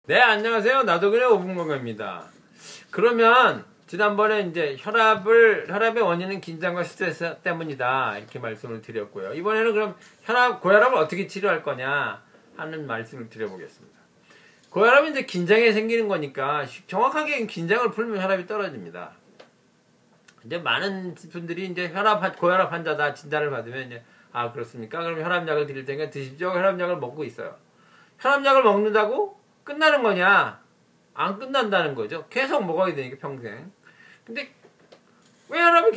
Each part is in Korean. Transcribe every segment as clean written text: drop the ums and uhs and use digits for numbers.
네, 안녕하세요. 나도그네 5분 건강입니다. 그러면 지난번에 이제 혈압의 원인은 긴장과 스트레스 때문이다 이렇게 말씀을 드렸고요. 이번에는 그럼 고혈압을 어떻게 치료할 거냐 하는 말씀을 드려보겠습니다. 고혈압은 이제 긴장에 생기는 거니까 정확하게 긴장을 풀면 혈압이 떨어집니다. 이제 많은 분들이 이제 고혈압 환자다 진단을 받으면 이제 그렇습니까? 그럼 혈압약을 드릴 테니까 드십시오. 혈압약을 먹고 있어요. 혈압약을 먹는다고 끝나는 거냐? 안 끝난다는 거죠. 계속 먹어야 되니까 평생. 근데 왜 혈압약을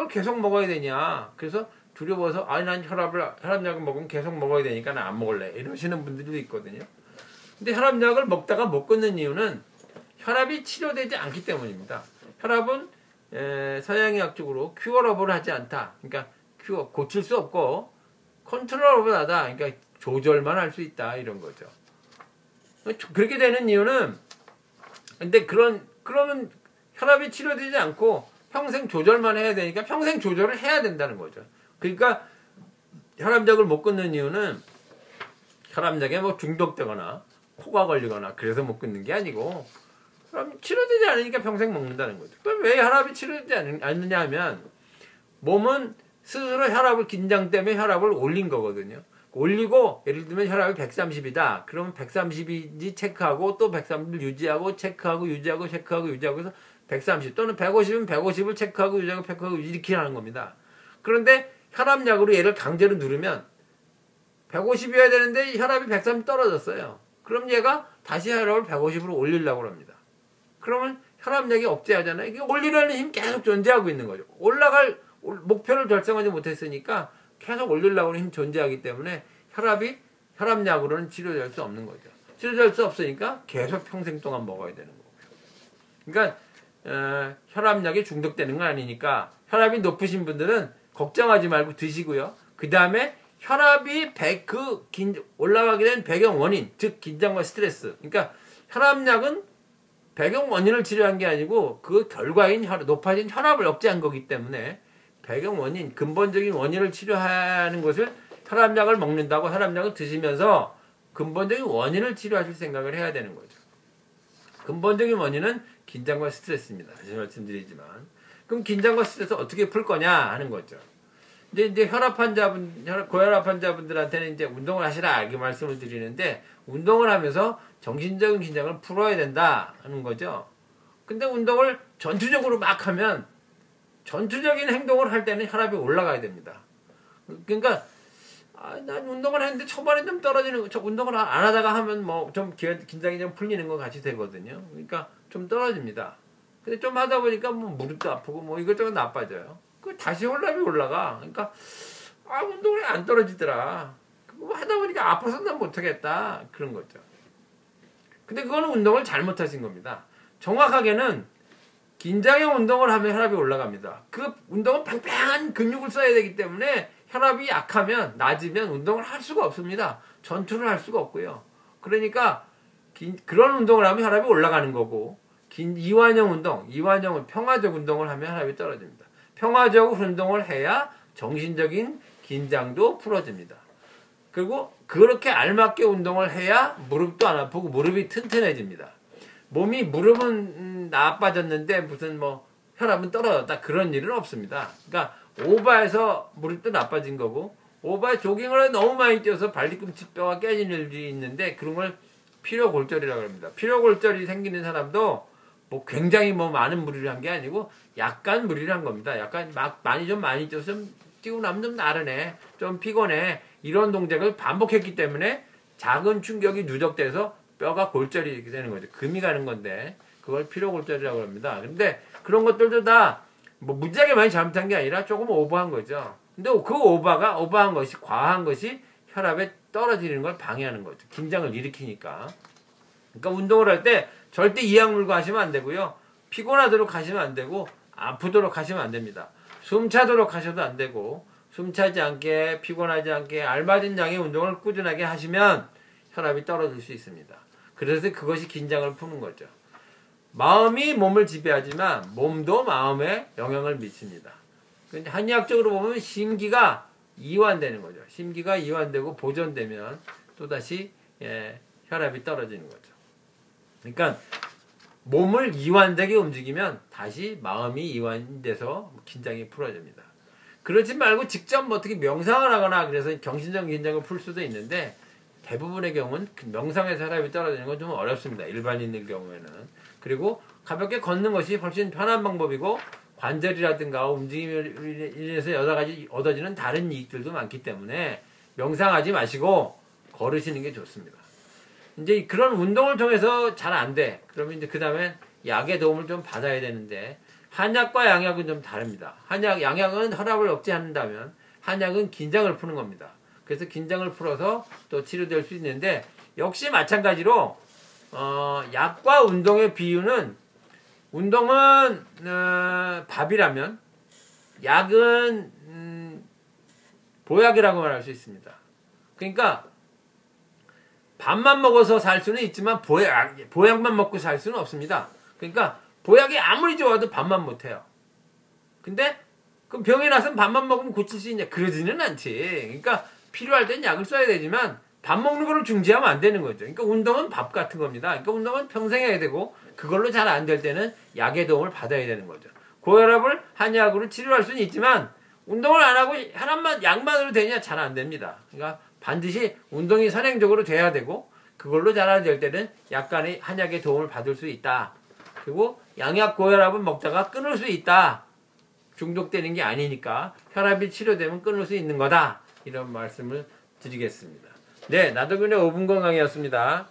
계속 먹어야 되냐? 그래서 두려워서 난 혈압약을 먹으면 계속 먹어야 되니까 난 안 먹을래. 이러시는 분들도 있거든요. 근데 혈압약을 먹다가 못 끊는 이유는 혈압이 치료되지 않기 때문입니다. 혈압은 서양의학적으로 큐어러블 하지 않다. 그러니까 고칠 수 없고 컨트롤러블하다. 그러니까 조절만 할 수 있다 이런 거죠. 그렇게 되는 이유는 근데 그러면 혈압이 치료되지 않고 평생 조절만 해야 되니까 평생 조절을 해야 된다는 거죠. 그러니까 혈압약을 못 끊는 이유는 혈압약에 뭐 중독되거나 코가 걸리거나 그래서 못 끊는 게 아니고 혈압이 치료되지 않으니까 평생 먹는다는 거죠. 그럼 왜 혈압이 치료되지 않느냐 하면 몸은 스스로 긴장 때문에 혈압을 올린 거거든요. 올리고 예를 들면 혈압이 130이다. 그러면 130인지 체크하고 또 130을 유지하고 체크하고 유지하고 체크하고 유지하고 해서 130 또는 150은 150을 체크하고 유지하고 체크하고 이렇게 하는 겁니다. 그런데 혈압약으로 얘를 강제로 누르면 150이어야 되는데 혈압이 130 떨어졌어요. 그럼 얘가 다시 혈압을 150으로 올리려고 합니다. 그러면 혈압약이 억제하잖아요. 이게 올리려는 힘이 계속 존재하고 있는 거죠. 올라갈 목표를 달성하지 못했으니까 계속 올리려고 하는 힘이 존재하기 때문에 혈압약으로는 치료될 수 없는 거죠. 치료될 수 없으니까 계속 평생 동안 먹어야 되는 거고요. 그러니까 혈압약이 중독되는 건 아니니까 혈압이 높으신 분들은 걱정하지 말고 드시고요. 그 다음에 혈압이 올라가게 된 배경 원인, 즉 긴장과 스트레스. 그러니까 혈압약은 배경 원인을 치료한 게 아니고 그 결과인 높아진 혈압을 억제한 거기 때문에 배경 원인, 근본적인 원인을 치료하는 것을 혈압약을 먹는다고 혈압약을 드시면서 근본적인 원인을 치료하실 생각을 해야 되는 거죠. 근본적인 원인은 긴장과 스트레스입니다. 다시 말씀드리지만. 그럼 긴장과 스트레스 어떻게 풀 거냐 하는 거죠. 이제 고혈압 환자분들한테는 이제 운동을 하시라 이렇게 말씀을 드리는데 운동을 하면서 정신적인 긴장을 풀어야 된다 하는 거죠. 근데 운동을 전투적으로 막 하면 전투적인 행동을 할 때는 혈압이 올라가야 됩니다. 그러니까 난 운동을 했는데 초반에 좀 떨어지는 운동을 안 하다가 하면 뭐 좀 긴장이 좀 풀리는 것 같이 되거든요. 그러니까 좀 떨어집니다. 근데 좀 하다 보니까 뭐 무릎도 아프고 뭐 이것저것 나빠져요. 다시 혈압이 올라가. 그러니까 운동이 안 떨어지더라. 그거 하다 보니까 아파서 난 못하겠다 그런 거죠. 근데 그거는 운동을 잘못하신 겁니다. 정확하게는 긴장형 운동을 하면 혈압이 올라갑니다. 그 운동은 팽팽한 근육을 써야 되기 때문에 혈압이 낮으면 운동을 할 수가 없습니다. 전투를 할 수가 없고요. 그러니까 그런 운동을 하면 혈압이 올라가는 거고 이완형은 평화적 운동을 하면 혈압이 떨어집니다. 평화적 운동을 해야 정신적인 긴장도 풀어집니다. 그리고 그렇게 알맞게 운동을 해야 무릎도 안 아프고 무릎이 튼튼해집니다. 무릎은 나빠졌는데 무슨 혈압은 떨어졌다 그런 일은 없습니다. 그러니까 오바해서 무릎도 나빠진 거고 오바해 조깅을 너무 많이 뛰어서 발뒤꿈치뼈가 깨지는 일이 있는데 그런 걸 피로골절이라고 합니다. 피로골절이 생기는 사람도 굉장히 많은 무리를 한 게 아니고 약간 무리를 한 겁니다. 약간 많이 뛰어서 좀 뛰고 나면 좀 나른해, 좀 피곤해 이런 동작을 반복했기 때문에 작은 충격이 누적돼서 뼈가 골절이 이렇게 되는 거죠. 금이 가는 건데 그걸 피로골절이라고 합니다. 근데 그런 것들도 다 무지하게 많이 잘못한 게 아니라 조금 오버한 거죠. 근데 그 오버한 것이 과한 것이 혈압에 떨어지는 걸 방해하는 거죠. 긴장을 일으키니까. 그러니까 운동을 할 때 절대 이악 물고 하시면 안 되고요. 피곤하도록 하시면 안 되고 아프도록 하시면 안 됩니다. 숨 차도록 하셔도 안 되고 숨 차지 않게 피곤하지 않게 알맞은 양의 운동을 꾸준하게 하시면 혈압이 떨어질 수 있습니다. 그래서 그것이 긴장을 푸는 거죠. 마음이 몸을 지배하지만 몸도 마음에 영향을 미칩니다. 한의학적으로 보면 심기가 이완되는 거죠. 심기가 이완되고 보존되면 또다시 혈압이 떨어지는 거죠. 그러니까 몸을 이완되게 움직이면 다시 마음이 이완돼서 긴장이 풀어집니다. 그러지 말고 직접 뭐 어떻게 명상을 하거나 그래서 정신적 긴장을 풀 수도 있는데 대부분의 경우는 명상에서 혈압이 떨어지는 건 좀 어렵습니다. 일반인의 경우에는. 그리고 가볍게 걷는 것이 훨씬 편한 방법이고 관절이라든가 움직임을 인해서 여러 가지 얻어지는 다른 이익들도 많기 때문에 명상하지 마시고 걸으시는 게 좋습니다. 이제 그런 운동을 통해서 잘 안 돼. 그러면 이제 그 다음에 약의 도움을 좀 받아야 되는데 한약과 양약은 좀 다릅니다. 양약은 혈압을 억제한다면 한약은 긴장을 푸는 겁니다. 그래서 긴장을 풀어서 또 치료될 수 있는데 역시 마찬가지로 약과 운동의 비유는 운동은 밥이라면 약은 보약이라고 말할 수 있습니다. 그러니까 밥만 먹어서 살 수는 있지만 보약만 먹고 살 수는 없습니다. 그러니까 보약이 아무리 좋아도 밥만 못해요. 근데 그럼 병이 나서 밥만 먹으면 고칠 수 있냐? 그러지는 않지. 그러니까 필요할 땐 약을 써야 되지만 밥 먹는 거를 중지하면 안 되는 거죠. 그러니까 운동은 밥 같은 겁니다. 그러니까 운동은 평생 해야 되고 그걸로 잘 안 될 때는 약의 도움을 받아야 되는 거죠. 고혈압을 한약으로 치료할 수는 있지만 운동을 안 하고 약만으로 되냐? 잘 안 됩니다. 그러니까 반드시 운동이 선행적으로 돼야 되고 그걸로 잘 안 될 때는 약간의 한약의 도움을 받을 수 있다. 그리고 양약 고혈압은 먹다가 끊을 수 있다. 중독되는 게 아니니까 혈압이 치료되면 끊을 수 있는 거다. 이런 말씀을 드리겠습니다. 네, 나도 그냥 5분 건강이었습니다.